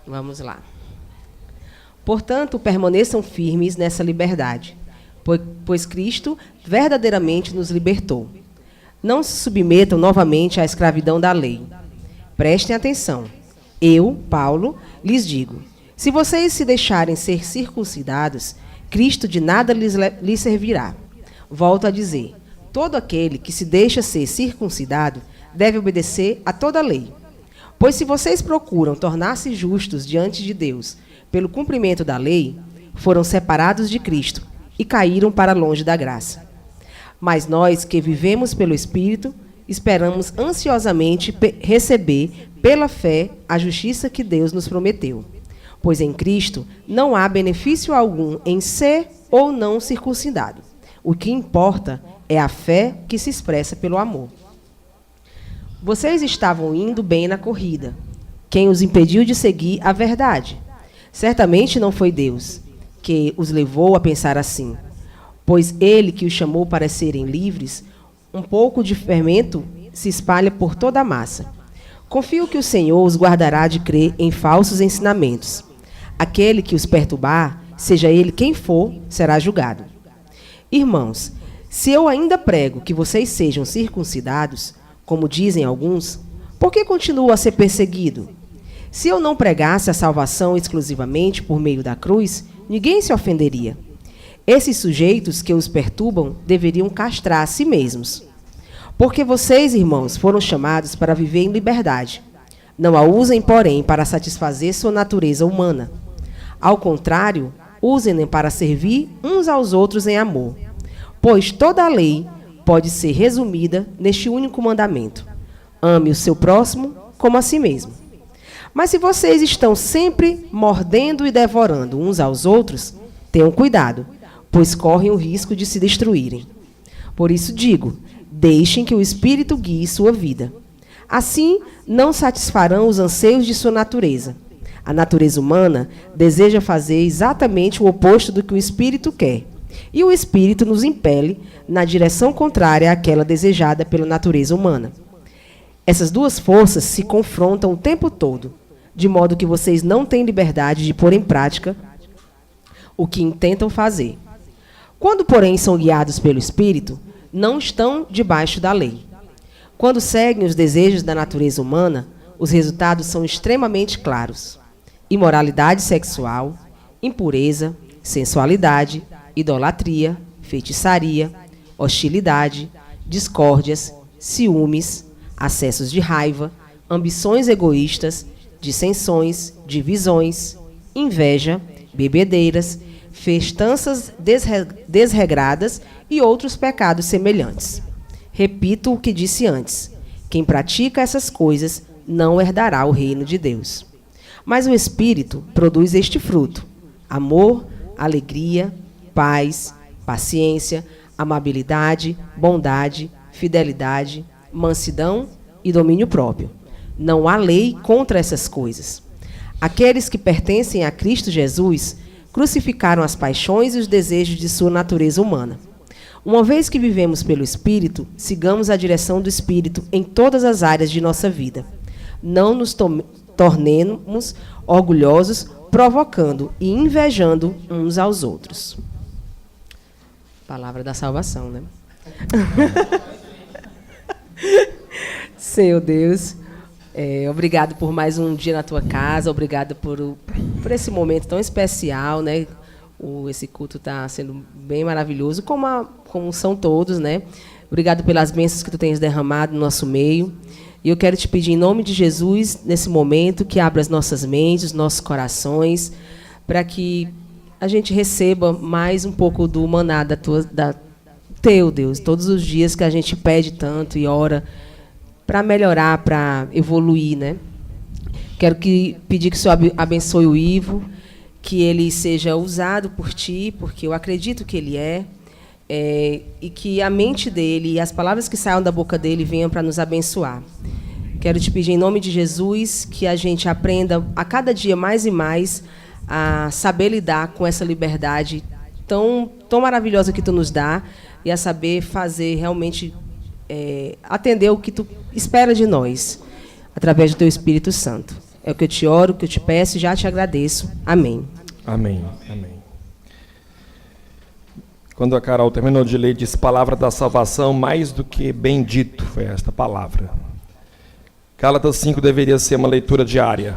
Vamos lá. Portanto, permaneçam firmes nessa liberdade, pois Cristo verdadeiramente nos libertou. Não se submetam novamente à escravidão da lei. Prestem atenção. Eu, Paulo, lhes digo, se vocês se deixarem ser circuncidados, Cristo de nada lhes servirá. Volto a dizer, todo aquele que se deixa ser circuncidado deve obedecer a toda a lei. Pois se vocês procuram tornar-se justos diante de Deus pelo cumprimento da lei, foram separados de Cristo e caíram para longe da graça. Mas nós que vivemos pelo Espírito, esperamos ansiosamente receber pela fé a justiça que Deus nos prometeu. Pois em Cristo não há benefício algum em ser ou não circuncidado. O que importa é a fé que se expressa pelo amor. Vocês estavam indo bem na corrida. Quem os impediu de seguir a verdade? Certamente não foi Deus, que os levou a pensar assim. Pois Ele que os chamou para serem livres, um pouco de fermento se espalha por toda a massa. Confio que o Senhor os guardará de crer em falsos ensinamentos. Aquele que os perturbar, seja ele quem for, será julgado. Irmãos, se eu ainda prego que vocês sejam circuncidados, como dizem alguns, por que continuo a ser perseguido? Se eu não pregasse a salvação exclusivamente por meio da cruz, ninguém se ofenderia. Esses sujeitos que os perturbam deveriam castrar a si mesmos. Porque vocês, irmãos, foram chamados para viver em liberdade. Não a usem, porém, para satisfazer sua natureza humana. Ao contrário, usem-na para servir uns aos outros em amor. Pois toda a lei pode ser resumida neste único mandamento: ame o seu próximo como a si mesmo. Mas se vocês estão sempre mordendo e devorando uns aos outros, tenham cuidado, pois correm o risco de se destruírem. Por isso digo, deixem que o Espírito guie sua vida. Assim, não satisfarão os anseios de sua natureza. A natureza humana deseja fazer exatamente o oposto do que o Espírito quer. E o Espírito nos impele na direção contrária àquela desejada pela natureza humana. Essas duas forças se confrontam o tempo todo, de modo que vocês não têm liberdade de pôr em prática o que intentam fazer. Quando, porém, são guiados pelo Espírito, não estão debaixo da lei. Quando seguem os desejos da natureza humana, os resultados são extremamente claros: imoralidade sexual, impureza, sensualidade, idolatria, feitiçaria, hostilidade, discórdias, ciúmes, acessos de raiva, ambições egoístas, dissensões, divisões, inveja, bebedeiras, festanças desregradas e outros pecados semelhantes. Repito o que disse antes: quem pratica essas coisas não herdará o reino de Deus. Mas o Espírito produz este fruto: amor, alegria, paz, paciência, amabilidade, bondade, fidelidade, mansidão e domínio próprio. Não há lei contra essas coisas. Aqueles que pertencem a Cristo Jesus crucificaram as paixões e os desejos de sua natureza humana. Uma vez que vivemos pelo Espírito, sigamos a direção do Espírito em todas as áreas de nossa vida. Não nos tornemos orgulhosos, provocando e invejando uns aos outros. Palavra da salvação, né? Senhor Deus, obrigado por mais um dia na tua casa, obrigado por esse momento tão especial, né? Esse culto está sendo bem maravilhoso, como são todos, né? Obrigado pelas bênçãos que tu tens derramado no nosso meio. E eu quero te pedir, em nome de Jesus, nesse momento, que abra as nossas mentes, os nossos corações, para que a gente receba mais um pouco do maná teu, Deus, todos os dias que a gente pede tanto e ora para melhorar, para evoluir, né? Quero pedir que o Senhor abençoe o Ivo, que ele seja usado por ti, porque eu acredito que ele e que a mente dele e as palavras que saiam da boca dele venham para nos abençoar. Quero te pedir, em nome de Jesus, que a gente aprenda a cada dia mais e mais a saber lidar com essa liberdade tão maravilhosa que tu nos dá e a saber fazer realmente, atender o que tu espera de nós, através do teu Espírito Santo. É o que eu te oro, o que eu te peço e já te agradeço. Amém. Amém. Amém. Quando a Carol terminou de ler, disse palavra da salvação, mais do que bendito foi esta palavra. Gálatas 5 deveria ser uma leitura diária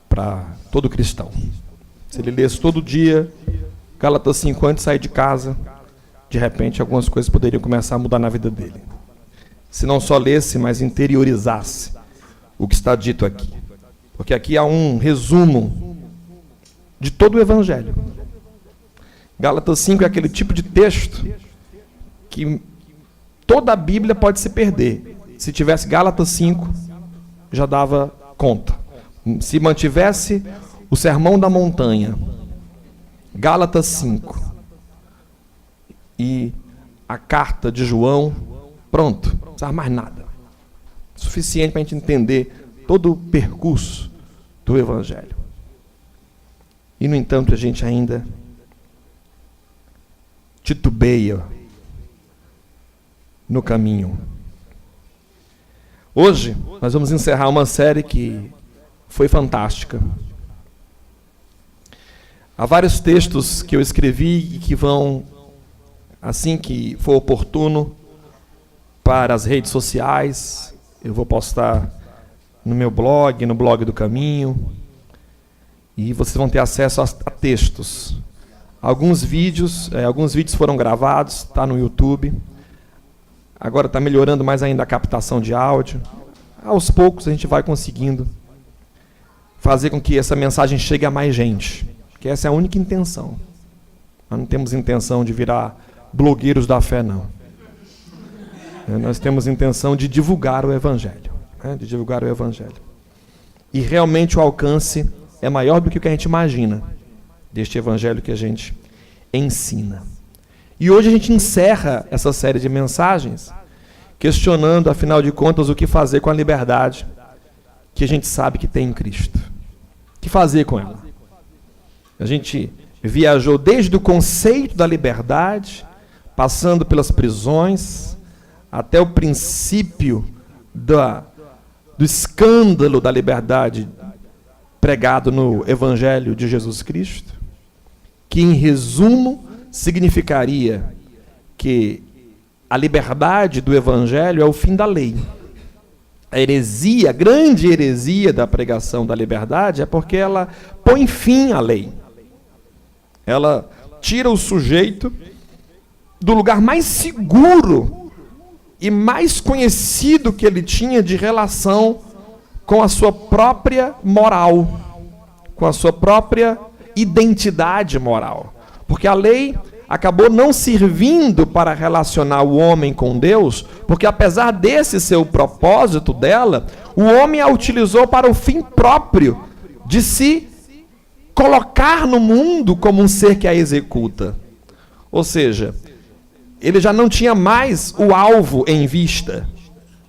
para todo cristão. Se ele lesse todo dia, Gálatas 5 antes de sair de casa, de repente algumas coisas poderiam começar a mudar na vida dele. Se não só lesse, mas interiorizasse o que está dito aqui. Porque aqui há um resumo de todo o Evangelho. Gálatas 5 é aquele tipo de texto que toda a Bíblia pode se perder. Se tivesse Gálatas 5, já dava conta. Se mantivesse o Sermão da Montanha, Gálatas 5 e a carta de João, pronto, não precisava mais nada. Suficiente para a gente entender todo o percurso do Evangelho. E, no entanto, a gente ainda titubeia no caminho. Hoje, nós vamos encerrar uma série que foi fantástica. Há vários textos que eu escrevi e que vão, assim que for oportuno, para as redes sociais. Eu vou postar no meu blog, no blog do Caminho, e vocês vão ter acesso a textos. Alguns vídeos foram gravados, está no YouTube. Agora está melhorando mais ainda a captação de áudio. Aos poucos a gente vai conseguindo fazer com que essa mensagem chegue a mais gente. Porque essa é a única intenção. Nós não temos intenção de virar blogueiros da fé, não. Nós temos intenção de divulgar o Evangelho. De divulgar o Evangelho. E realmente o alcance é maior do que o que a gente imagina deste Evangelho que a gente ensina. E hoje a gente encerra essa série de mensagens questionando, afinal de contas, o que fazer com a liberdade que a gente sabe que tem em Cristo. O que fazer com ela? A gente viajou desde o conceito da liberdade, passando pelas prisões, até o princípio do escândalo da liberdade pregado no Evangelho de Jesus Cristo, que, em resumo, significaria que a liberdade do Evangelho é o fim da lei. A heresia, a grande heresia da pregação da liberdade é porque ela põe fim à lei. Ela tira o sujeito do lugar mais seguro e mais conhecido que ele tinha de relação com a sua própria moral, com a sua própria identidade moral. Porque a lei acabou não servindo para relacionar o homem com Deus, porque apesar desse ser o propósito dela, o homem a utilizou para o fim próprio de se colocar no mundo como um ser que a executa. Ou seja, ele já não tinha mais o alvo em vista.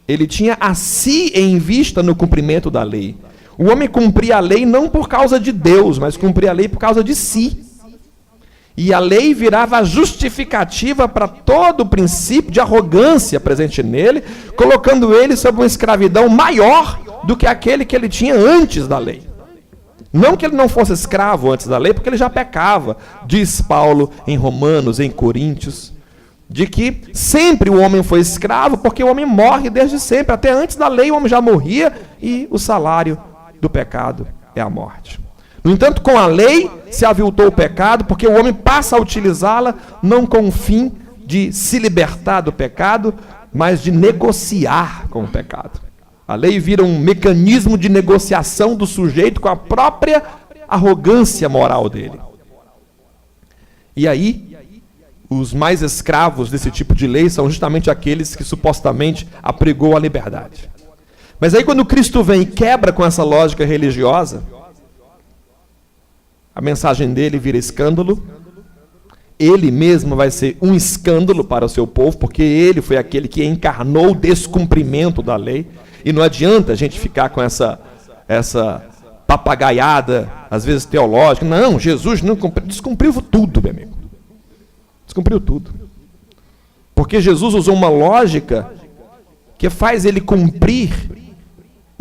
Ele tinha a si em vista no cumprimento da lei. O homem cumpria a lei não por causa de Deus, mas cumpria a lei por causa de si. E a lei virava a justificativa para todo o princípio de arrogância presente nele, colocando ele sob uma escravidão maior do que aquele que ele tinha antes da lei. Não que ele não fosse escravo antes da lei, porque ele já pecava, diz Paulo em Romanos, em Coríntios, de que sempre o homem foi escravo, porque o homem morre desde sempre. Até antes da lei o homem já morria e o salário do pecado é a morte. No entanto, com a lei se aviltou o pecado, porque o homem passa a utilizá-la não com o fim de se libertar do pecado, mas de negociar com o pecado. A lei vira um mecanismo de negociação do sujeito com a própria arrogância moral dele. E aí, os mais escravos desse tipo de lei são justamente aqueles que supostamente apregou a liberdade. Mas aí quando Cristo vem e quebra com essa lógica religiosa, a mensagem dele vira escândalo. Ele mesmo vai ser um escândalo para o seu povo, porque ele foi aquele que encarnou o descumprimento da lei. E não adianta a gente ficar com essa papagaiada, às vezes teológica. Não, Jesus não descumpriu tudo, meu amigo. Descumpriu tudo. Porque Jesus usou uma lógica que faz ele cumprir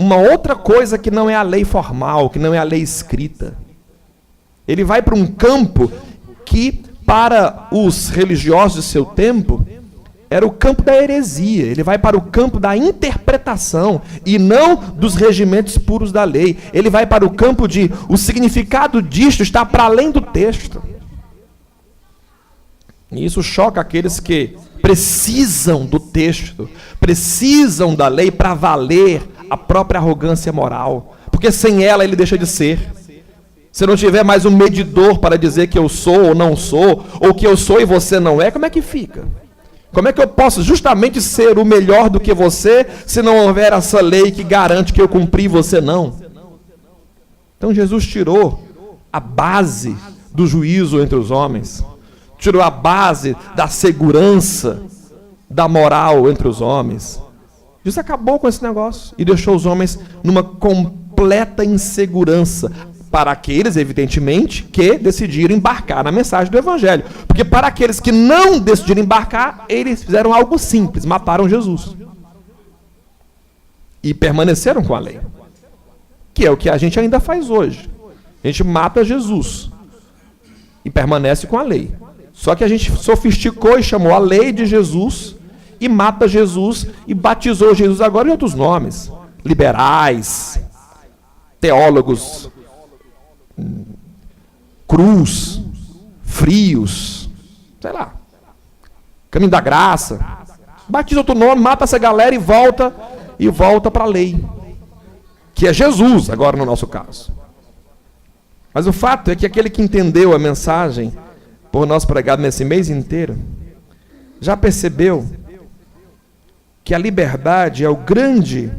uma outra coisa que não é a lei formal, que não é a lei escrita. Ele vai para um campo que, para os religiosos de seu tempo, era o campo da heresia. Ele vai para o campo da interpretação e não dos regimentos puros da lei. Ele vai para o campo de o significado disto está para além do texto. E isso choca aqueles que precisam do texto, precisam da lei para valer a própria arrogância moral. Porque sem ela ele deixa de ser. Se não tiver mais um medidor para dizer que eu sou ou não sou, ou que eu sou e você não é, como é que fica? Como é que eu posso justamente ser o melhor do que você, se não houver essa lei que garante que eu cumpri e você não? Então Jesus tirou a base do juízo entre os homens, tirou a base da segurança, da moral entre os homens. Jesus acabou com esse negócio e deixou os homens numa completa insegurança. Para aqueles, evidentemente, que decidiram embarcar na mensagem do Evangelho. Porque para aqueles que não decidiram embarcar, eles fizeram algo simples, mataram Jesus. E permaneceram com a lei. Que é o que a gente ainda faz hoje. A gente mata Jesus e permanece com a lei. Só que a gente sofisticou e chamou a lei de Jesus e mata Jesus e batizou Jesus agora em outros nomes. Liberais, teólogos, cruz, frios, sei lá, caminho da graça, batiza outro nome, mata essa galera e volta para a lei, que é Jesus agora no nosso caso. Mas o fato é que aquele que entendeu a mensagem por nós pregado nesse mês inteiro, já percebeu que a liberdade é o grande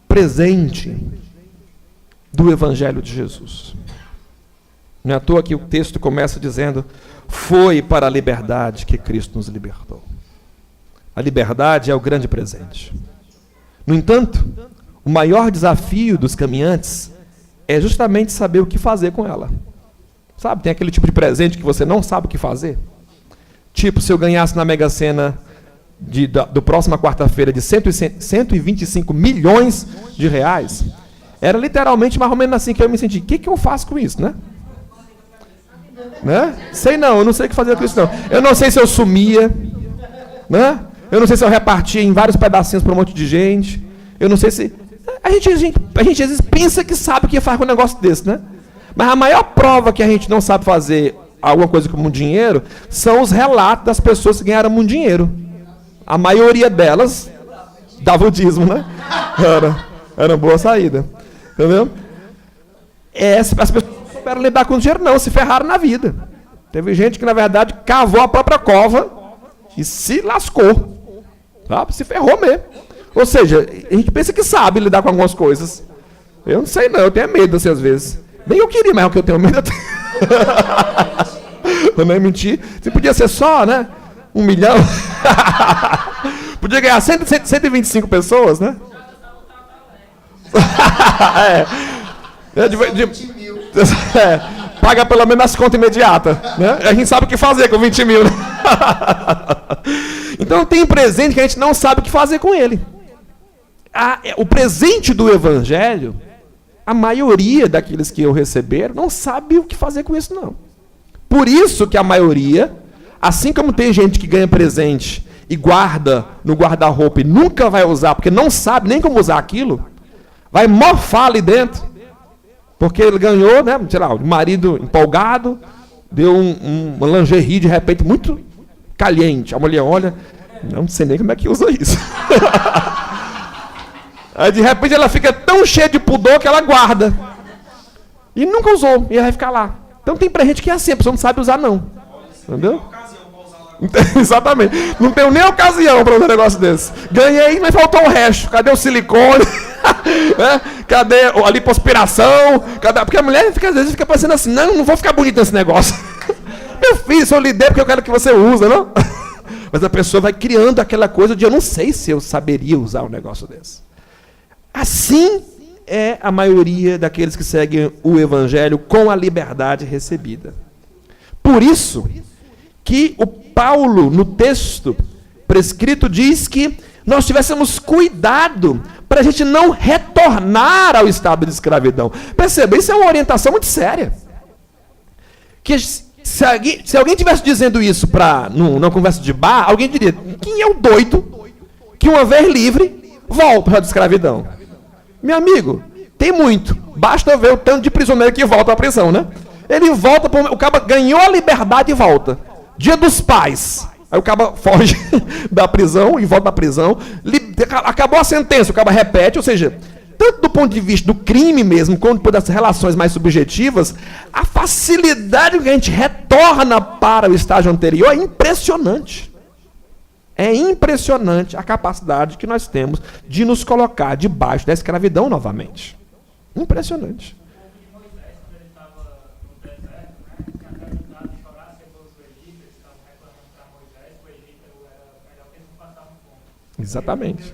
presente do Evangelho de Jesus. Não é à toa que o texto começa dizendo: foi para a liberdade que Cristo nos libertou. A liberdade é o grande presente. No entanto, o maior desafio dos caminhantes é justamente saber o que fazer com ela. Sabe, tem aquele tipo de presente que você não sabe o que fazer? Tipo, se eu ganhasse na Mega Sena do próxima quarta-feira de 125 milhões de reais, era literalmente mais ou menos assim que eu me senti. O que eu faço com isso, né? Sei não, eu não sei o que fazer com isso não. Eu não sei se eu sumia, né? Eu não sei se eu repartia em vários pedacinhos para um monte de gente. Eu não sei se... A gente às vezes pensa que sabe o que faz com um negócio desse, né? Mas a maior prova que a gente não sabe fazer alguma coisa com muito dinheiro são os relatos das pessoas que ganharam muito dinheiro. A maioria delas dava o dízimo, né? Era uma boa saída. Entendeu? As pessoas não souberam lidar com o dinheiro, não. Se ferraram na vida. Teve gente que, na verdade, cavou a própria cova e se lascou. Sabe? Se ferrou mesmo. Ou seja, a gente pensa que sabe lidar com algumas coisas. Eu não sei, não. Eu tenho medo, assim, às vezes. Nem eu queria, mas o que eu tenho medo... Eu não é mentir. Você podia ser só, né? 1 milhão. Podia ganhar 125 pessoas, né? Paga pelo menos as contas imediatas, né? A gente sabe o que fazer com 20 mil, né? Então tem presente que a gente não sabe o que fazer com ele. O presente do Evangelho, a maioria daqueles que o receberam não sabe o que fazer com isso, não. Por isso que a maioria, assim como tem gente que ganha presente e guarda no guarda-roupa e nunca vai usar, porque não sabe nem como usar aquilo, vai morfar ali dentro, porque ele ganhou, né, sei lá, o marido empolgado, deu uma lingerie de repente muito caliente. A mulher olha, não sei nem como é que usa isso. Aí de repente ela fica tão cheia de pudor que ela guarda. E nunca usou, e ela vai ficar lá. Então tem pra gente que é assim, a pessoa não sabe usar não. Entendeu? Exatamente. Não tenho nem ocasião para um negócio desse. Ganhei, mas faltou o resto. Cadê o silicone? Cadê a lipoaspiração? Porque a mulher às vezes fica pensando assim, não vou ficar bonita nesse negócio. Meu filho, se eu lhe der porque eu quero que você use, não? Mas a pessoa vai criando aquela coisa de eu não sei se eu saberia usar um negócio desse. Assim é a maioria daqueles que seguem o Evangelho com a liberdade recebida. Por isso que o Paulo, no texto prescrito, diz que nós tivéssemos cuidado para a gente não retornar ao estado de escravidão. Perceba, isso é uma orientação muito séria. Que se alguém estivesse dizendo isso numa conversa de bar, alguém diria, quem é o doido que uma vez livre volta para a escravidão? Meu amigo, tem muito. Basta ver o tanto de prisioneiro que volta à prisão, né? Ele volta, o cara ganhou a liberdade e volta. Dia dos Pais. Aí o cara foge da prisão e volta da prisão. Acabou a sentença, o cara repete, ou seja, tanto do ponto de vista do crime mesmo, quanto das relações mais subjetivas, a facilidade que a gente retorna para o estágio anterior é impressionante. É impressionante a capacidade que nós temos de nos colocar debaixo da escravidão novamente. Impressionante. Exatamente.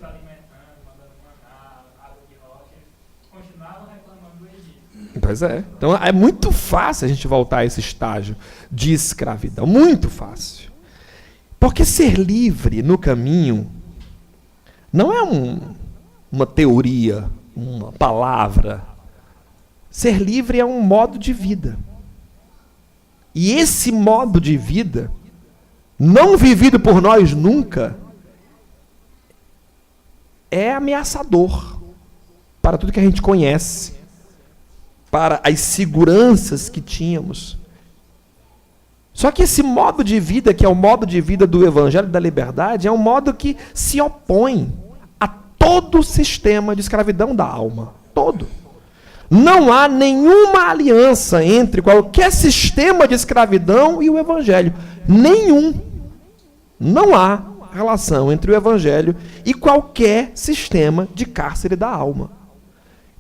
Pois é. Então é muito fácil a gente voltar a esse estágio de escravidão. Muito fácil. Porque ser livre no caminho não é uma teoria, uma palavra. Ser livre é um modo de vida. E esse modo de vida, não vivido por nós nunca, é ameaçador para tudo que a gente conhece, para as seguranças que tínhamos. Só que esse modo de vida, que é o modo de vida do Evangelho da Liberdade, é um modo que se opõe a todo o sistema de escravidão da alma. Todo. Não há nenhuma aliança entre qualquer sistema de escravidão e o Evangelho. Nenhum. Não há relação entre o Evangelho e qualquer sistema de cárcere da alma.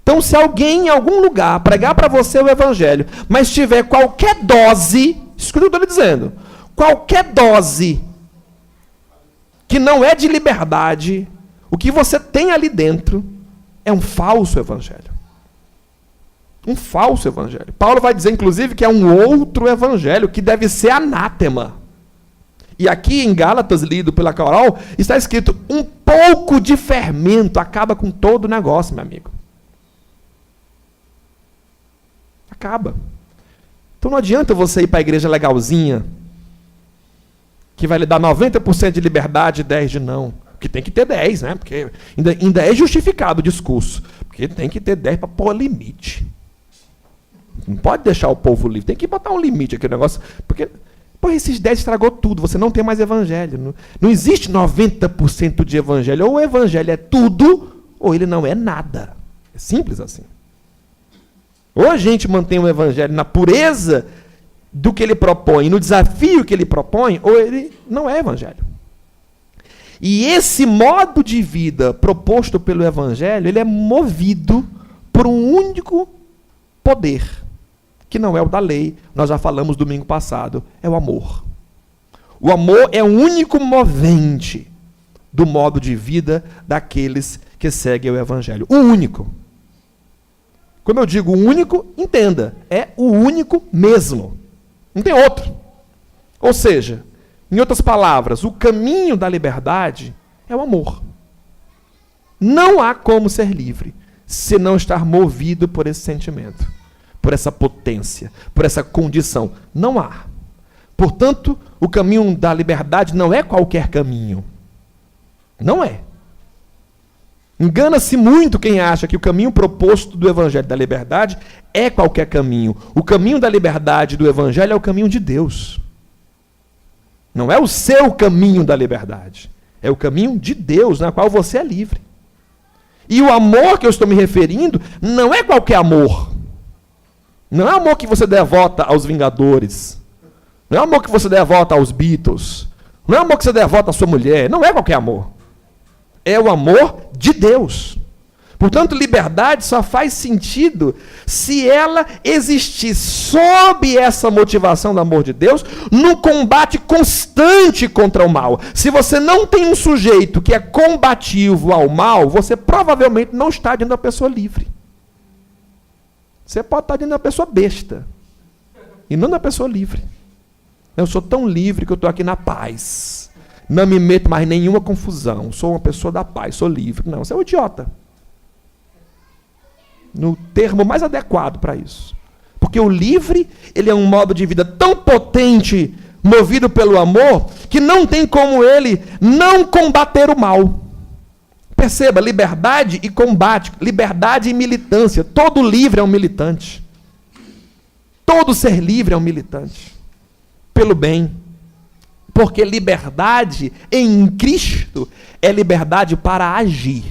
Então, se alguém em algum lugar pregar para você o Evangelho, mas tiver qualquer dose, escuta o que eu estou lhe dizendo, qualquer dose que não é de liberdade, o que você tem ali dentro é um falso Evangelho. Um falso Evangelho. Paulo vai dizer, inclusive, que é um outro Evangelho que deve ser anátema. E aqui em Gálatas, lido pela Carol, está escrito, um pouco de fermento acaba com todo o negócio, meu amigo. Acaba. Então não adianta você ir para a igreja legalzinha, que vai lhe dar 90% de liberdade e 10% de não. Porque tem que ter 10, né? Porque ainda é justificado o discurso. Porque tem que ter 10 para pôr limite. Não pode deixar o povo livre. Tem que botar um limite aqui no negócio. Porque esses 10 estragou tudo. Você não tem mais evangelho. Não existe 90% de evangelho. Ou o evangelho é tudo, ou ele não é nada. É simples assim. Ou a gente mantém o evangelho na pureza do que ele propõe, no desafio que ele propõe, ou ele não é evangelho. E esse modo de vida proposto pelo evangelho, ele é movido por um único poder, que não é o da lei, nós já falamos domingo passado, é o amor. O amor é o único movente do modo de vida daqueles que seguem o evangelho. O único. Quando eu digo único, entenda, é o único mesmo. Não tem outro. Ou seja, em outras palavras, o caminho da liberdade é o amor. Não há como ser livre se não estar movido por esse sentimento, por essa potência, por essa condição. Não há. Portanto, o caminho da liberdade não é qualquer caminho. Não é. Engana-se muito quem acha que o caminho proposto do Evangelho da Liberdade é qualquer caminho. O caminho da liberdade do Evangelho é o caminho de Deus. Não é o seu caminho da liberdade. É o caminho de Deus, na qual você é livre. E o amor que eu estou me referindo não é qualquer amor. Não é amor que você devota aos Vingadores. Não é amor que você devota aos Beatles. Não é amor que você devota à sua mulher. Não é qualquer amor. É o amor de Deus. Portanto, liberdade só faz sentido se ela existir sob essa motivação do amor de Deus, no combate constante contra o mal. Se você não tem um sujeito que é combativo ao mal, você provavelmente não está diante da pessoa livre. Você pode estar diante da pessoa besta, e não da pessoa livre. Eu sou tão livre que eu estou aqui na paz. Não me meto mais em nenhuma confusão. Sou uma pessoa da paz, sou livre. Não, você é um idiota. no termo mais adequado para isso. Porque o livre, ele é um modo de vida tão potente, movido pelo amor, que não tem como ele não combater o mal. Perceba, liberdade e combate, liberdade e militância. Todo livre é um militante. Todo ser livre é um militante. Pelo bem. Porque liberdade em Cristo é liberdade para agir.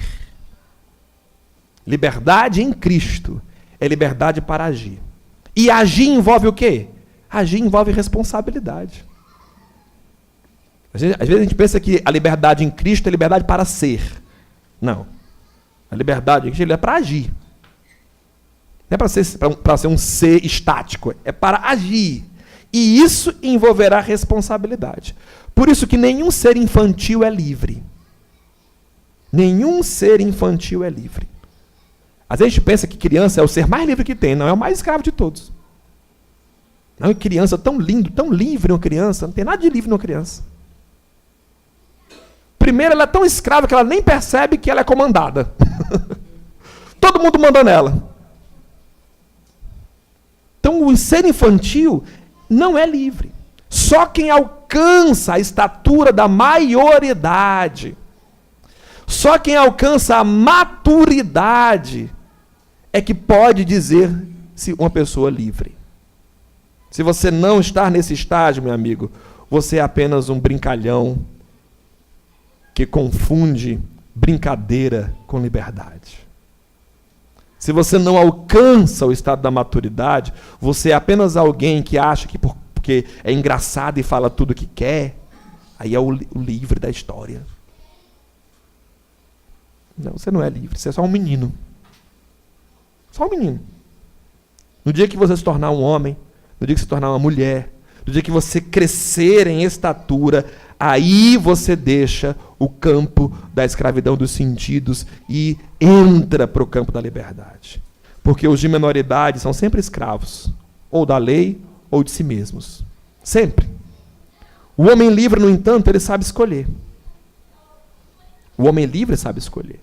Liberdade em Cristo é liberdade para agir. E agir envolve o quê? Agir envolve responsabilidade. Às vezes a gente pensa que a liberdade em Cristo é liberdade para ser. Não. A liberdade em Cristo é para agir. Não é para ser um ser estático, é para agir. E isso envolverá responsabilidade. Por isso que nenhum ser infantil é livre. Nenhum ser infantil é livre. Às vezes a gente pensa que criança é o ser mais livre que tem. Não, é o mais escravo de todos. Não, é criança tão lindo, tão livre uma criança. Não tem nada de livre numa criança. Primeiro, ela é tão escrava que ela nem percebe que ela é comandada. Todo mundo manda nela. Então, o ser infantil não é livre. Só quem alcança a estatura da maioridade, só quem alcança a maturidade, é que pode dizer se uma pessoa é livre. Se você não está nesse estágio, meu amigo, você é apenas um brincalhão que confunde brincadeira com liberdade. Se você não alcança o estado da maturidade, você é apenas alguém que acha que porque é engraçado e fala tudo o que quer, aí é o livre da história. Não, você não é livre, você é só um menino. Só um menino. No dia que você se tornar um homem, no dia que você se tornar uma mulher, no dia que você crescer em estatura, aí você deixa o campo da escravidão dos sentidos e entra para o campo da liberdade. Porque os de menoridade são sempre escravos, ou da lei, ou de si mesmos. Sempre. O homem livre, no entanto, ele sabe escolher. O homem livre sabe escolher.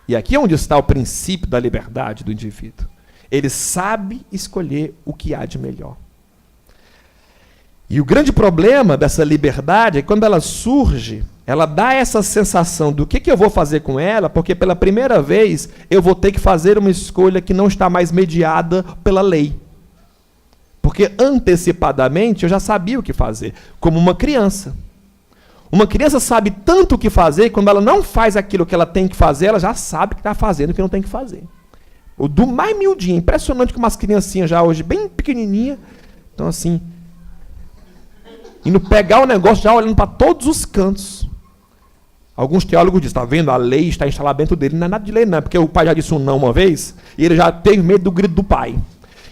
E aqui é onde está o princípio da liberdade do indivíduo. Ele sabe escolher o que há de melhor. E o grande problema dessa liberdade é que quando ela surge, ela dá essa sensação do que eu vou fazer com ela, porque pela primeira vez eu vou ter que fazer uma escolha que não está mais mediada pela lei. Porque antecipadamente eu já sabia o que fazer, como uma criança. Uma criança sabe tanto o que fazer, quando ela não faz aquilo que ela tem que fazer, ela já sabe que está fazendo o que não tem que fazer. O do mais miudinho, impressionante como umas criancinhas já hoje, bem pequenininha, então assim, indo pegar o negócio já olhando para todos os cantos. Alguns teólogos dizem, está vendo, a lei está instalada dentro dele. Não é nada de lei, não, porque o pai já disse um não uma vez, e ele já teve medo do grito do pai.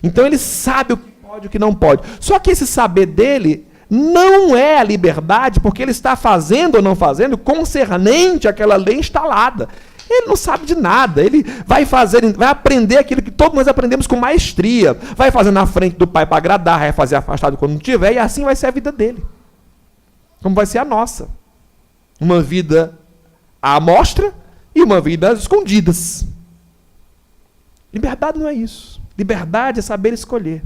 Então ele sabe o que pode e o que não pode. Só que esse saber dele não é a liberdade, porque ele está fazendo ou não fazendo concernente àquela lei instalada. Ele não sabe de nada, ele vai aprender aquilo que todos nós aprendemos com maestria, vai fazer na frente do pai para agradar, vai fazer afastado quando não tiver, e assim vai ser a vida dele. Como vai ser a nossa. Uma vida à mostra e uma vida às escondidas. Liberdade não é isso. Liberdade é saber escolher.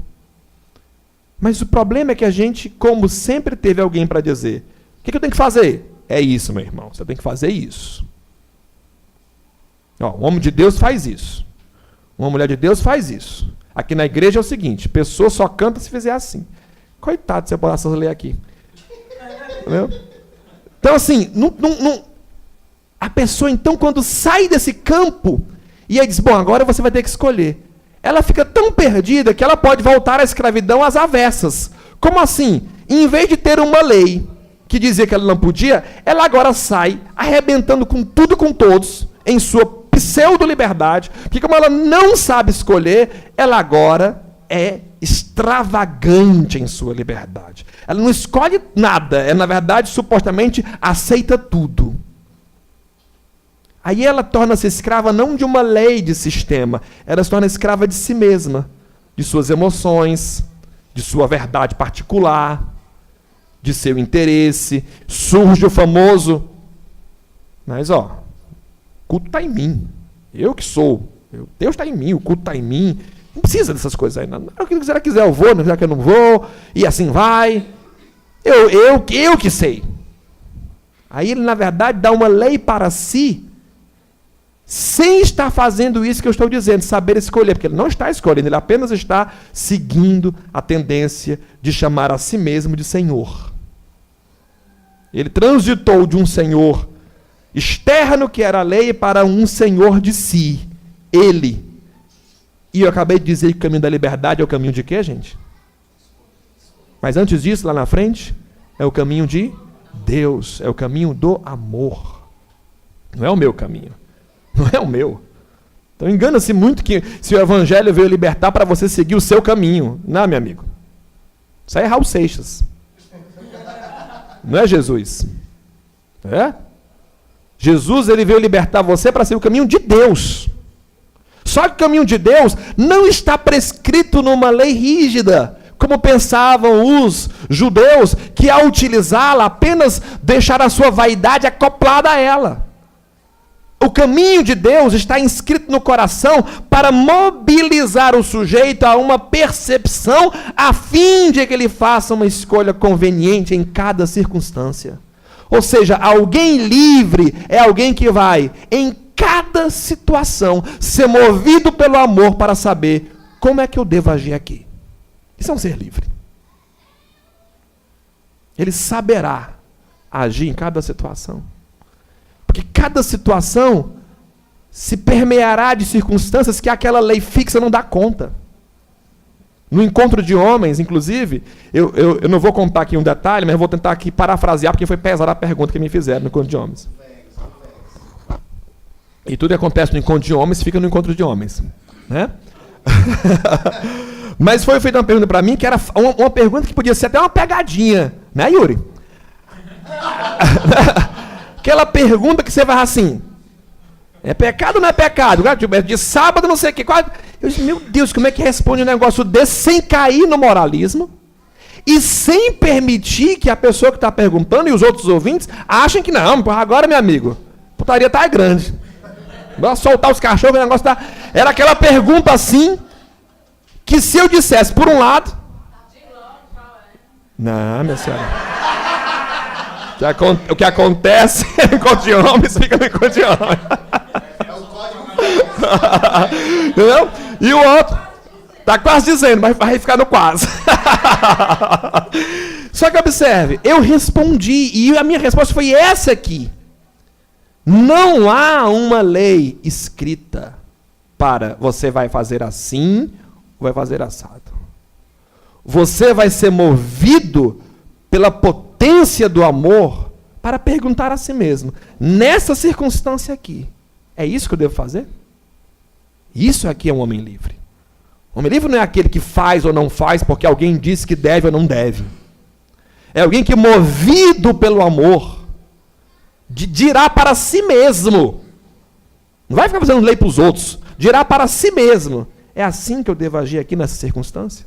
Mas o problema é que a gente, como sempre teve alguém para dizer, o que eu tenho que fazer? É isso, meu irmão, você tem que fazer isso. Ó, um homem de Deus faz isso. Uma mulher de Deus faz isso. Aqui na igreja é o seguinte, pessoa só canta se fizer assim. Coitado, você pode ler aqui. Entendeu? Então, assim, a pessoa, então, quando sai desse campo, e aí diz, bom, agora você vai ter que escolher. Ela fica tão perdida que ela pode voltar à escravidão às avessas. Como assim? Em vez de ter uma lei que dizia que ela não podia, ela agora sai arrebentando com tudo e com todos, em sua pseudo-liberdade, porque como ela não sabe escolher, ela agora é extravagante em sua liberdade. Ela não escolhe nada, na verdade, supostamente, aceita tudo. Aí ela torna-se escrava não de uma lei de sistema, ela se torna escrava de si mesma, de suas emoções, de sua verdade particular, de seu interesse. Surge o famoso, mas o culto está em mim, eu que sou, Deus está em mim, o culto está em mim. Não precisa dessas coisas aí. Não. O que ela quiser eu vou, não quiser que eu não vou. E assim vai. Eu que sei. Aí ele, na verdade, dá uma lei para si, sem estar fazendo isso que eu estou dizendo, saber escolher, porque ele não está escolhendo, ele apenas está seguindo a tendência de chamar a si mesmo de Senhor. Ele transitou de um Senhor externo, que era a lei, para um Senhor de si, ele. E eu acabei de dizer que o caminho da liberdade é o caminho de quê, gente? Mas antes disso, lá na frente, é o caminho de Deus, é o caminho do amor. Não é o meu caminho. Não é o meu. Então engana-se muito que se o evangelho veio libertar para você seguir o seu caminho. Não, meu amigo. Isso aí é Raul Seixas. Não é Jesus. É? Jesus, ele veio libertar você para seguir o caminho de Deus. Só que o caminho de Deus não está prescrito numa lei rígida, como pensavam os judeus, que ao utilizá-la apenas deixaram a sua vaidade acoplada a ela. O caminho de Deus está inscrito no coração para mobilizar o sujeito a uma percepção, a fim de que ele faça uma escolha conveniente em cada circunstância. Ou seja, alguém livre é alguém que vai, em cada situação, ser movido pelo amor para saber como é que eu devo agir aqui. Isso é um ser livre. Ele saberá agir em cada situação. Porque cada situação se permeará de circunstâncias que aquela lei fixa não dá conta. No encontro de homens, inclusive, eu não vou contar aqui um detalhe, mas eu vou tentar aqui parafrasear, porque foi pesada a pergunta que me fizeram no encontro de homens. E tudo que acontece no encontro de homens fica no encontro de homens. Né? Mas foi feita uma pergunta para mim, que era uma pergunta que podia ser até uma pegadinha. Né, Yuri? Aquela pergunta que você vai assim, é pecado ou não é pecado? De sábado, não sei o quê. Eu disse, meu Deus, como é que responde um negócio desse sem cair no moralismo e sem permitir que a pessoa que está perguntando e os outros ouvintes achem que não, agora, meu amigo, a putaria tá grande. Vamos soltar os cachorros, o negócio tá... Era aquela pergunta assim, que se eu dissesse por um lado... Não, minha senhora... O que acontece no encontro de homens, fica no encontro de homens. É o código. Entendeu? E o outro está quase dizendo, mas vai ficar no quase. Só que observe, eu respondi, e a minha resposta foi essa aqui. Não há uma lei escrita para você vai fazer assim ou vai fazer assado. Você vai ser movido pela potência do amor para perguntar a si mesmo, nessa circunstância aqui, é isso que eu devo fazer? Isso aqui é um homem livre. O homem livre não é aquele que faz ou não faz porque alguém disse que deve ou não deve. É alguém que, movido pelo amor, dirá para si mesmo. Não vai ficar fazendo lei para os outros. Dirá para si mesmo. É assim que eu devo agir aqui nessa circunstância?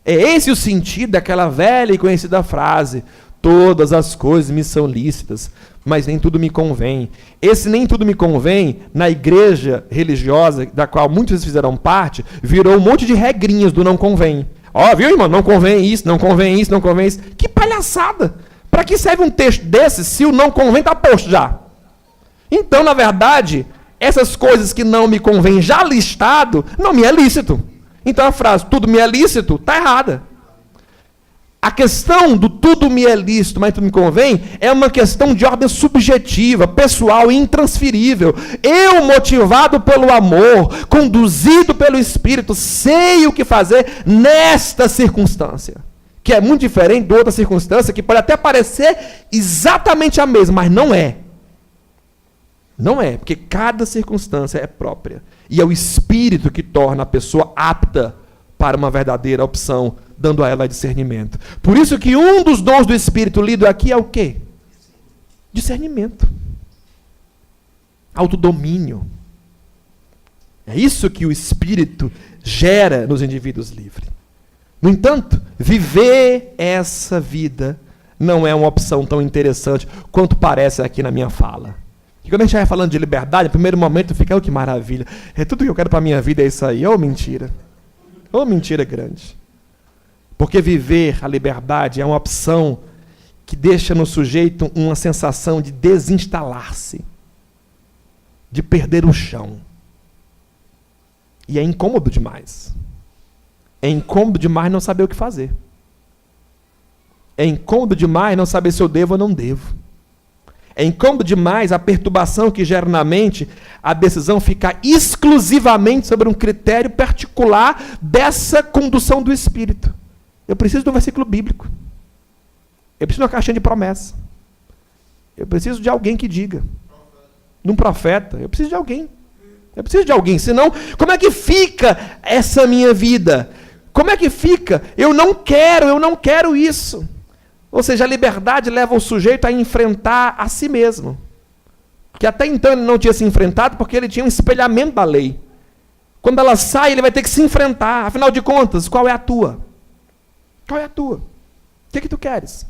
É esse o sentido daquela velha e conhecida frase: todas as coisas me são lícitas, mas nem tudo me convém. Esse nem tudo me convém, na igreja religiosa, da qual muitos fizeram parte, virou um monte de regrinhas do não convém. Ó, viu, irmão? Não convém isso, não convém isso, não convém isso. Que palhaçada! Para que serve um texto desse se o não convém está posto já? Então, na verdade, essas coisas que não me convém já listado, não me é lícito. Então a frase, tudo me é lícito, está errada. A questão do tudo me é lícito, mas tudo me convém, é uma questão de ordem subjetiva, pessoal e intransferível. Eu, motivado pelo amor, conduzido pelo Espírito, sei o que fazer nesta circunstância. Que é muito diferente de outra circunstância, que pode até parecer exatamente a mesma, mas não é. Não é, porque cada circunstância é própria. E é o Espírito que torna a pessoa apta para uma verdadeira opção, dando a ela discernimento. Por isso que um dos dons do Espírito lido aqui é o quê? Discernimento. Autodomínio. É isso que o Espírito gera nos indivíduos livres. No entanto, viver essa vida não é uma opção tão interessante quanto parece aqui na minha fala. E quando a gente vai falando de liberdade, no primeiro momento fica, oh, que maravilha. É tudo que eu quero para a minha vida é isso aí. Oh, mentira. Oh, mentira grande. Porque viver a liberdade é uma opção que deixa no sujeito uma sensação de desinstalar-se, de perder o chão. E é incômodo demais. É incômodo demais não saber o que fazer. É incômodo demais não saber se eu devo ou não devo. É incômodo demais a perturbação que gera na mente a decisão ficar exclusivamente sobre um critério particular dessa condução do Espírito. Eu preciso de um versículo bíblico. Eu preciso de uma caixinha de promessa. Eu preciso de alguém que diga. De um profeta. Eu preciso de alguém. Eu preciso de alguém. Senão, como é que fica essa minha vida? Como é que fica? Eu não quero isso. Ou seja, a liberdade leva o sujeito a enfrentar a si mesmo. Que até então ele não tinha se enfrentado porque ele tinha um espelhamento da lei. Quando ela sai, ele vai ter que se enfrentar. Afinal de contas, qual é a tua? Qual é a tua? O que tu queres?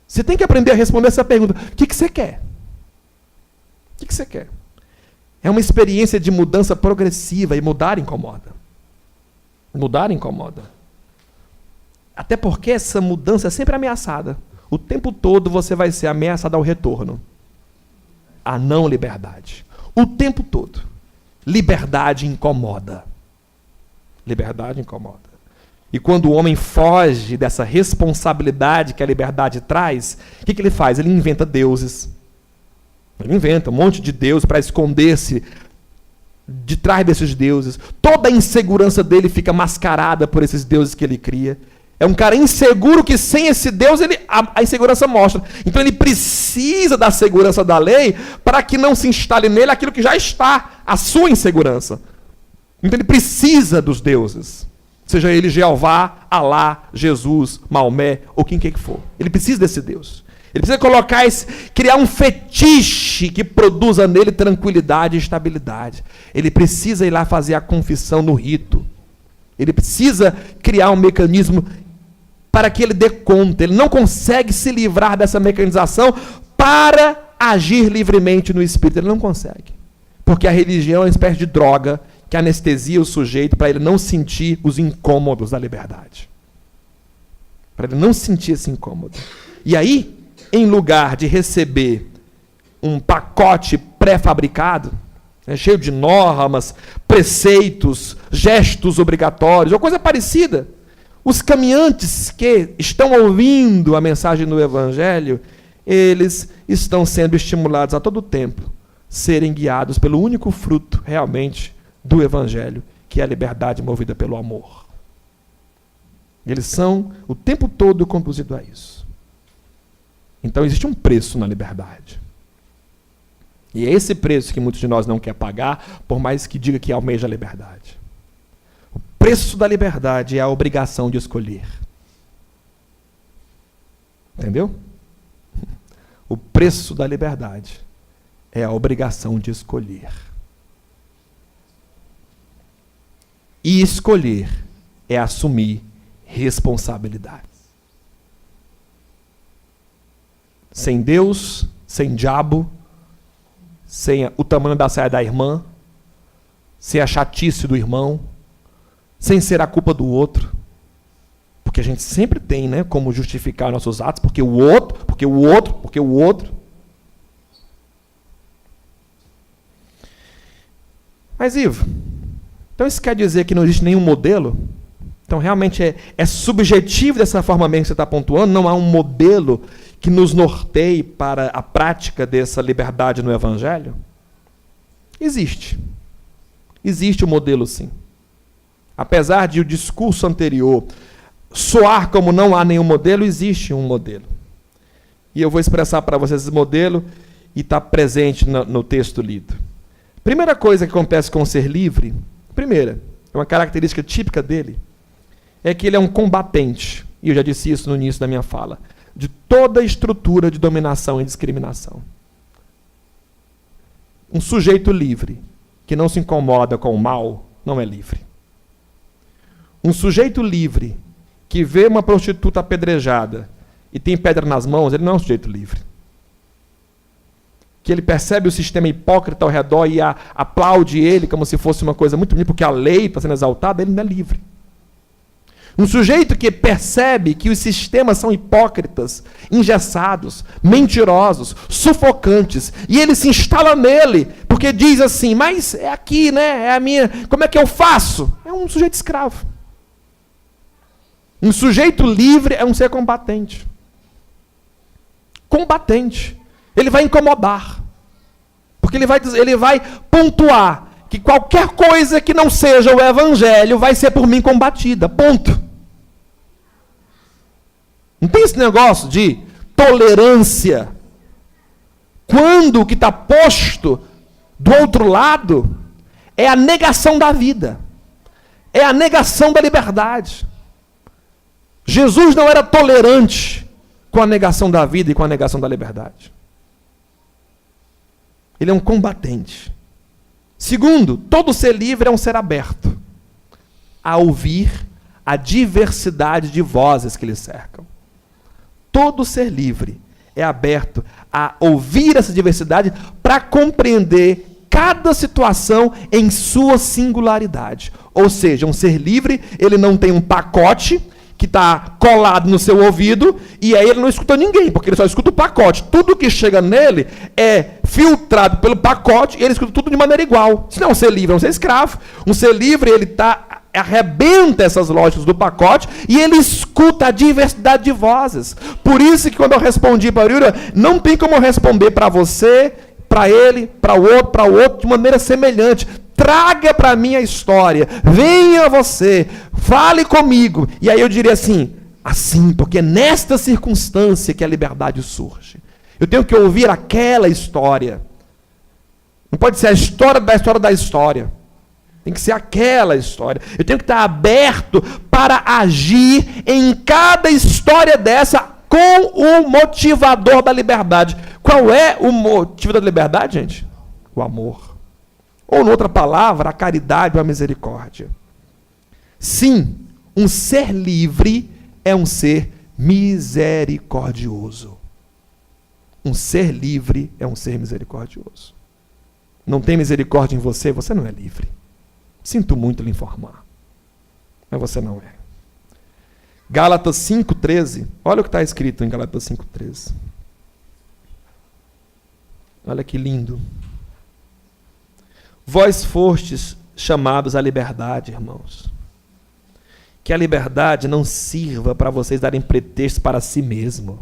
Você tem que aprender a responder essa pergunta. O que você quer? O que você quer? É uma experiência de mudança progressiva e mudar incomoda. Mudar incomoda. Até porque essa mudança é sempre ameaçada. O tempo todo você vai ser ameaçado ao retorno. A não liberdade. O tempo todo. Liberdade incomoda. Liberdade incomoda. E quando o homem foge dessa responsabilidade que a liberdade traz, o que ele faz? Ele inventa deuses. Ele inventa um monte de deuses para esconder-se de trás desses deuses. Toda a insegurança dele fica mascarada por esses deuses que ele cria. É um cara inseguro que sem esse Deus a insegurança mostra. Então ele precisa da segurança da lei para que não se instale nele aquilo que já está, a sua insegurança. Então ele precisa dos deuses. Seja ele Jeová, Alá, Jesus, Maomé ou quem quer que for. Ele precisa desse Deus. Ele precisa criar um fetiche que produza nele tranquilidade e estabilidade. Ele precisa ir lá fazer a confissão no rito. Ele precisa criar um mecanismo para que ele dê conta. Ele não consegue se livrar dessa mecanização para agir livremente no espírito. Ele não consegue. Porque a religião é uma espécie de droga que anestesia o sujeito para ele não sentir os incômodos da liberdade. Para ele não sentir esse incômodo. E aí, em lugar de receber um pacote pré-fabricado, cheio de normas, preceitos, gestos obrigatórios, ou coisa parecida, os caminhantes que estão ouvindo a mensagem do Evangelho, eles estão sendo estimulados a todo tempo, serem guiados pelo único fruto, realmente, do Evangelho, que é a liberdade movida pelo amor. Eles são, o tempo todo, conduzidos a isso. Então, existe um preço na liberdade. E é esse preço que muitos de nós não quer pagar, por mais que diga que almeja a liberdade. O preço da liberdade é a obrigação de escolher. Entendeu? O preço da liberdade é a obrigação de escolher. E escolher é assumir responsabilidades. Sem Deus, sem diabo, sem o tamanho da saia da irmã, sem a chatice do irmão, sem ser a culpa do outro. Porque a gente sempre tem, né, como justificar nossos atos, porque o outro. Mas, Ivo, então isso quer dizer que não existe nenhum modelo? Então, realmente é subjetivo dessa forma mesmo que você está pontuando? Não há um modelo que nos norteie para a prática dessa liberdade no Evangelho? Existe. Existe um modelo, sim. Apesar de o discurso anterior soar como não há nenhum modelo, existe um modelo. E eu vou expressar para vocês esse modelo e está presente no texto lido. Primeira coisa que acontece com o ser livre, é uma característica típica dele, é que ele é um combatente, e eu já disse isso no início da minha fala, de toda estrutura de dominação e discriminação. Um sujeito livre, que não se incomoda com o mal, não é livre. Um sujeito livre, que vê uma prostituta apedrejada e tem pedra nas mãos, ele não é um sujeito livre. que ele percebe o sistema hipócrita ao redor e aplaude ele como se fosse uma coisa muito bonita, porque a lei está sendo exaltada, ele não é livre. Um sujeito que percebe que os sistemas são hipócritas, engessados, mentirosos, sufocantes, e ele se instala nele, porque diz assim, mas é aqui, né? É a minha, como é que eu faço? É um sujeito escravo. Um sujeito livre é um ser combatente. Combatente. Ele vai incomodar. Porque ele vai pontuar que qualquer coisa que não seja o evangelho vai ser por mim combatida. Ponto. Não tem esse negócio de tolerância. Quando o que está posto do outro lado é a negação da vida. É a negação da liberdade. Jesus não era tolerante com a negação da vida e com a negação da liberdade. Ele é um combatente. Segundo, todo ser livre é um ser aberto a ouvir a diversidade de vozes que lhe cercam. Todo ser livre é aberto a ouvir essa diversidade para compreender cada situação em sua singularidade. Ou seja, um ser livre, ele não tem um pacote que está colado no seu ouvido, e aí ele não escuta ninguém, porque ele só escuta o pacote. Tudo que chega nele é filtrado pelo pacote, e ele escuta tudo de maneira igual. Isso não é um ser livre, é um ser escravo. Um ser livre, ele arrebenta essas lógicas do pacote, e ele escuta a diversidade de vozes. Por isso que quando eu respondi para a Yura, não tem como eu responder para você, para ele, para o outro, de maneira semelhante. Traga para mim a história, venha você, fale comigo. E aí eu diria assim, porque é nesta circunstância que a liberdade surge. Eu tenho que ouvir aquela história. Não pode ser a história da história da história. Tem que ser aquela história. Eu tenho que estar aberto para agir em cada história dessa com o motivador da liberdade. Qual é o motivo da liberdade, gente? O amor. Ou, em outra palavra, a caridade ou a misericórdia. Sim, um ser livre é um ser misericordioso. Um ser livre é um ser misericordioso. Não tem misericórdia em você, você não é livre. Sinto muito lhe informar. Mas você não é. Gálatas 5,13. Olha o que está escrito em Gálatas 5,13. Olha que lindo. Vós fostes chamados à liberdade, irmãos. Que a liberdade não sirva para vocês darem pretextos para si mesmo.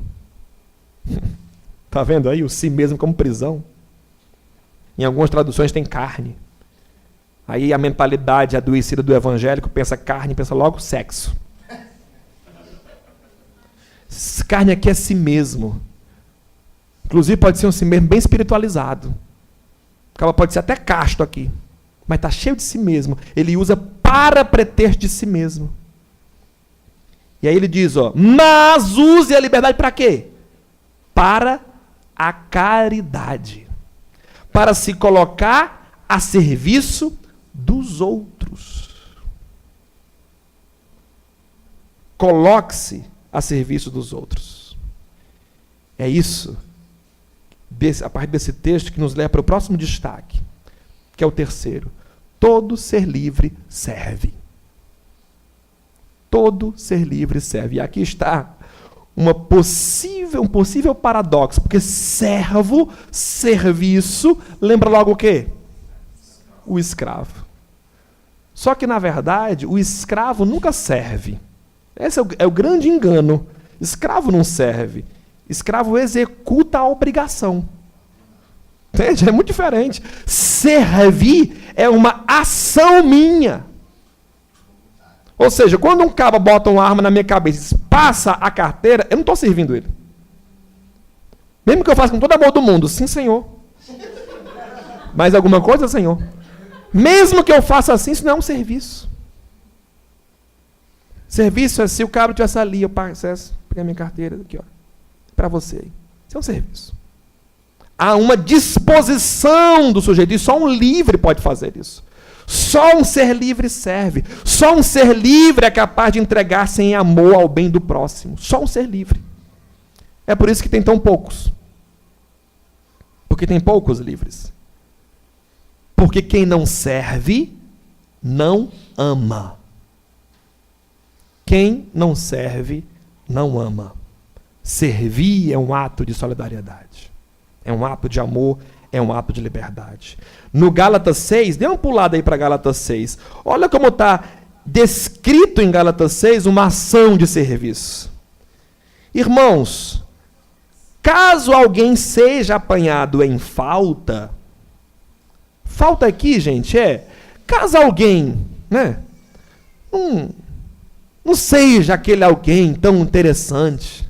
Está vendo aí o si mesmo como prisão? Em algumas traduções tem carne. Aí a mentalidade adoecida do evangélico pensa carne, pensa logo sexo. Carne aqui é si mesmo. Inclusive pode ser um si mesmo bem espiritualizado. Ela pode ser até casto aqui, mas está cheio de si mesmo. Ele usa para pretexto de si mesmo. E aí ele diz, mas use a liberdade para quê? Para a caridade. Para se colocar a serviço dos outros. Coloque-se a serviço dos outros. É isso. A partir desse texto que nos leva para o próximo destaque, que é o terceiro. Todo ser livre serve. Todo ser livre serve. E aqui está um possível paradoxo, porque servo, serviço, lembra logo o quê? O escravo. Só que, na verdade, o escravo nunca serve. Esse é o grande engano. Escravo não serve. Escravo executa a obrigação. Entende? É muito diferente. Servir é uma ação minha. Ou seja, quando um cabo bota uma arma na minha cabeça e diz, passa a carteira, eu não estou servindo ele. Mesmo que eu faça com todo amor do mundo, sim, Senhor. Mais alguma coisa, Senhor? Mesmo que eu faça assim, isso não é um serviço. Serviço é se o cabo tivesse ali, eu peguei minha carteira aqui, para você. Isso é um serviço. Há uma disposição do sujeito, e só um livre pode fazer isso. Só um ser livre serve. Só um ser livre é capaz de entregar-se em amor ao bem do próximo. Só um ser livre. É por isso que tem tão poucos. Porque tem poucos livres. Porque quem não serve, não ama. Quem não serve, não ama. Servir é um ato de solidariedade. É um ato de amor, é um ato de liberdade. No Gálatas 6, dê uma pulada aí para Gálatas 6. Olha como está descrito em Gálatas 6 uma ação de serviço. Irmãos, caso alguém seja apanhado em falta aqui, gente, caso alguém, não seja aquele alguém tão interessante,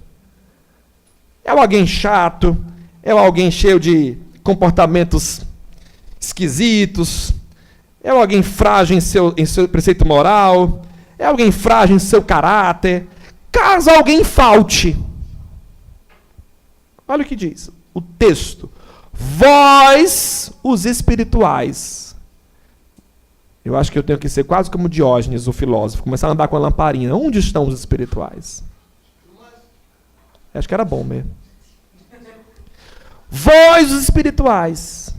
é alguém chato, é alguém cheio de comportamentos esquisitos, é alguém frágil em seu preceito moral, é alguém frágil em seu caráter. Caso alguém falte, olha o que diz o texto: vós, os espirituais. Eu acho que eu tenho que ser quase como Diógenes, o filósofo, começar a andar com a lamparina. Onde estão os espirituais? Acho que era bom mesmo. Vós, os espirituais,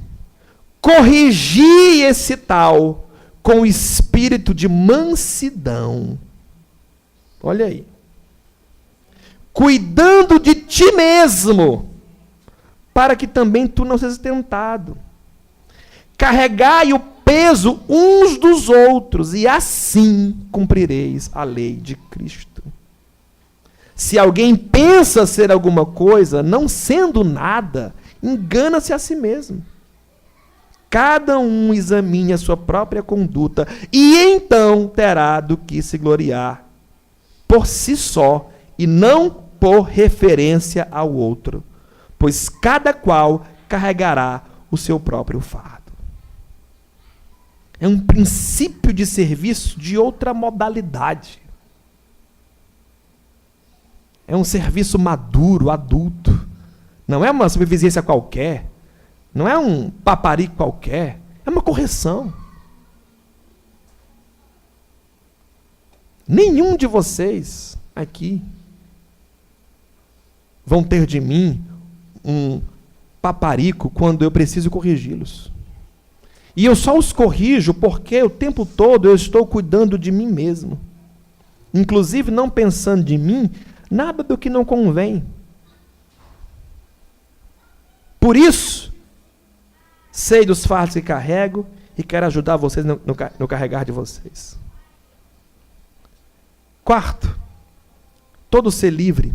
corrigi esse tal com o espírito de mansidão. Olha aí. Cuidando de ti mesmo, para que também tu não sejas tentado. Carregai o peso uns dos outros, e assim cumprireis a lei de Cristo. Se alguém pensa ser alguma coisa, não sendo nada, engana-se a si mesmo. Cada um examine a sua própria conduta, e então terá do que se gloriar por si só, e não por referência ao outro, pois cada qual carregará o seu próprio fardo. É um princípio de serviço de outra modalidade. É um serviço maduro, adulto. Não é uma subserviência qualquer. Não é um paparico qualquer. É uma correção. Nenhum de vocês aqui vão ter de mim um paparico quando eu preciso corrigi-los. E eu só os corrijo porque o tempo todo eu estou cuidando de mim mesmo. Inclusive não pensando de mim nada do que não convém. Por isso, sei dos fardos que carrego e quero ajudar vocês no carregar de vocês. Quarto, todo ser livre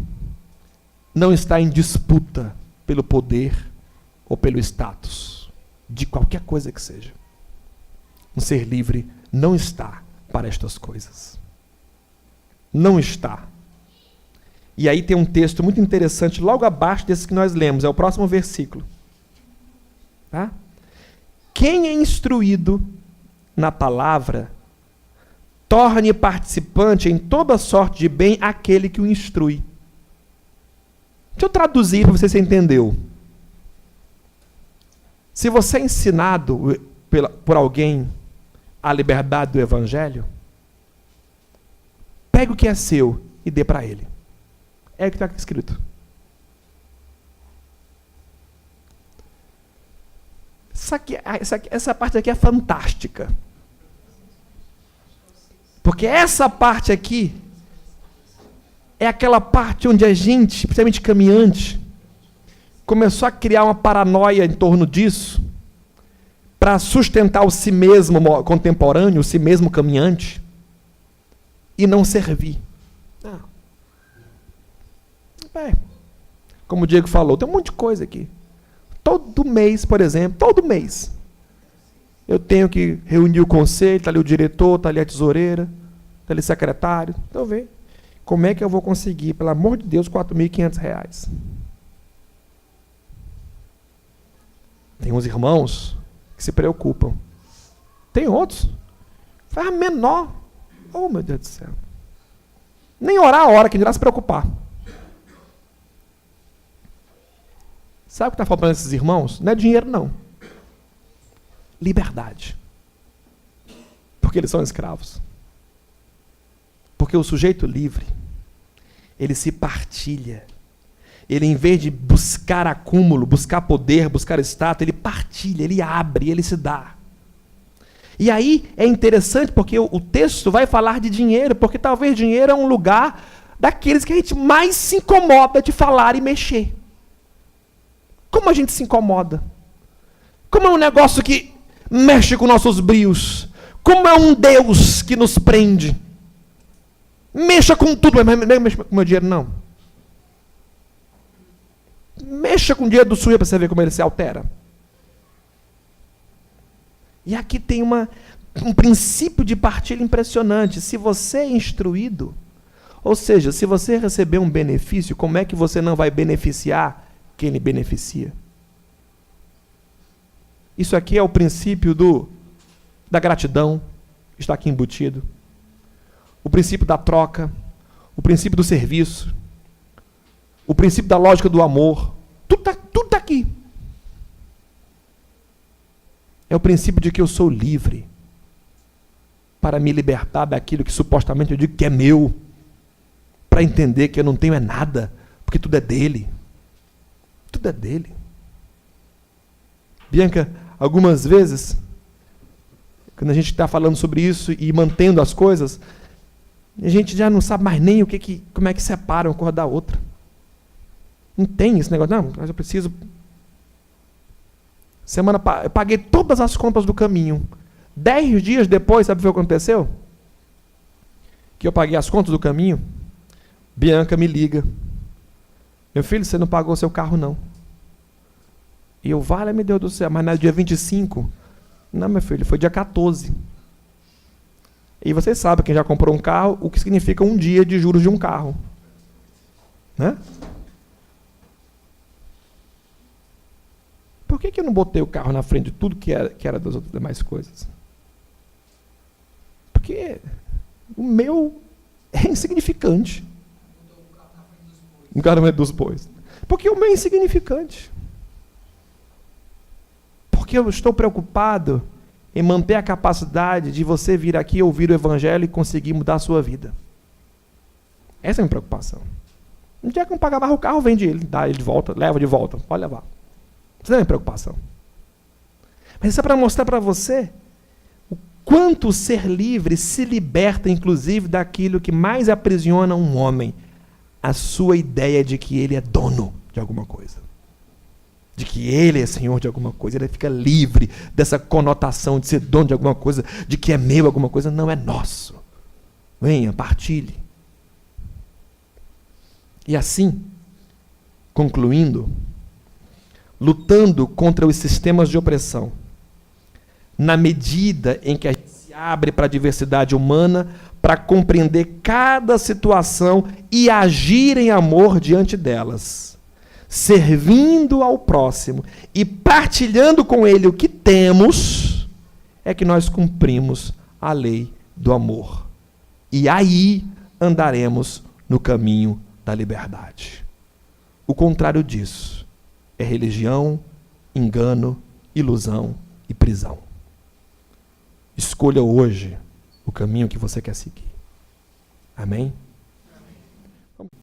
não está em disputa pelo poder ou pelo status, de qualquer coisa que seja. Um ser livre não está para estas coisas. Não está. E aí tem um texto muito interessante logo abaixo desse que nós lemos, é o próximo versículo. Tá? Quem é instruído na palavra, torne participante em toda sorte de bem aquele que o instrui. Deixa eu traduzir para você se entendeu. Se você é ensinado por alguém a liberdade do Evangelho, pegue o que é seu e dê para ele. É o que está aqui escrito. Essa parte aqui é fantástica. Porque essa parte aqui é aquela parte onde a gente, principalmente caminhante, começou a criar uma paranoia em torno disso para sustentar o si mesmo contemporâneo, o si mesmo caminhante, e não servir. Como o Diego falou, tem um monte de coisa aqui. Todo mês, por exemplo, todo mês, eu tenho que reunir o conselho, está ali o diretor, está ali a tesoureira, está ali o secretário. Então, vê, como é que eu vou conseguir, pelo amor de Deus, R$4.500? Tem uns irmãos que se preocupam. Tem outros. Faz a menor. Oh, meu Deus do céu. Nem orar a hora, que dirá se preocupar. Sabe o que está faltando esses irmãos? Não é dinheiro, não. Liberdade. Porque eles são escravos. Porque o sujeito livre, ele se partilha. Ele, em vez de buscar acúmulo, buscar poder, buscar status, ele partilha, ele abre, ele se dá. E aí é interessante porque o texto vai falar de dinheiro, porque talvez dinheiro é um lugar daqueles que a gente mais se incomoda de falar e mexer. Como a gente se incomoda? Como é um negócio que mexe com nossos brios? Como é um Deus que nos prende? Mexa com tudo, mas não mexa com o meu dinheiro, não. Mexa com o dinheiro do sujo para você ver como ele se altera. E aqui tem um princípio de partilha impressionante. Se você é instruído, ou seja, se você receber um benefício, como é que você não vai beneficiar quem lhe beneficia? Isso aqui é o princípio da gratidão, está aqui embutido. O princípio da troca, o princípio do serviço, o princípio da lógica do amor, tudo tá aqui. É o princípio de que eu sou livre para me libertar daquilo que supostamente eu digo que é meu, para entender que eu não tenho é nada, porque tudo é dele. Tudo é dele. Bianca, algumas vezes, quando a gente está falando sobre isso e mantendo as coisas, a gente já não sabe mais nem como é que separa uma coisa da outra. Não tem esse negócio, não, mas eu preciso. Eu paguei todas as contas do caminho. 10 dias depois, sabe o que aconteceu? Que eu paguei as contas do caminho, Bianca me liga. Meu filho, você não pagou seu carro, não. E eu, vale, meu Deus do céu, mas não é dia 25? Não, meu filho, foi dia 14. E vocês sabem, quem já comprou um carro, o que significa um dia de juros de um carro. Né? Por que eu não botei o carro na frente de tudo que era das outras demais coisas? Porque o meu é insignificante. O carro não é dos bois. Porque o meu é insignificante. Porque eu estou preocupado em manter a capacidade de você vir aqui, ouvir o Evangelho e conseguir mudar a sua vida. Essa é a minha preocupação. Um dia que não pagar mais o carro, vende ele, dá ele de volta, leva de volta, pode levar. Essa não é a minha preocupação. Mas isso é para mostrar para você o quanto o ser livre se liberta, inclusive, daquilo que mais aprisiona um homem, a sua ideia de que ele é dono de alguma coisa. De que ele é senhor de alguma coisa. Ele fica livre dessa conotação de ser dono de alguma coisa, de que é meu alguma coisa. Não, é nosso. Venha, partilhe. E assim, concluindo, lutando contra os sistemas de opressão, na medida em que a gente se abre para a diversidade humana, para compreender cada situação e agir em amor diante delas, servindo ao próximo e partilhando com ele o que temos, é que nós cumprimos a lei do amor. E aí andaremos no caminho da liberdade. O contrário disso é religião, engano, ilusão e prisão. Escolha hoje o caminho que você quer seguir. Amém?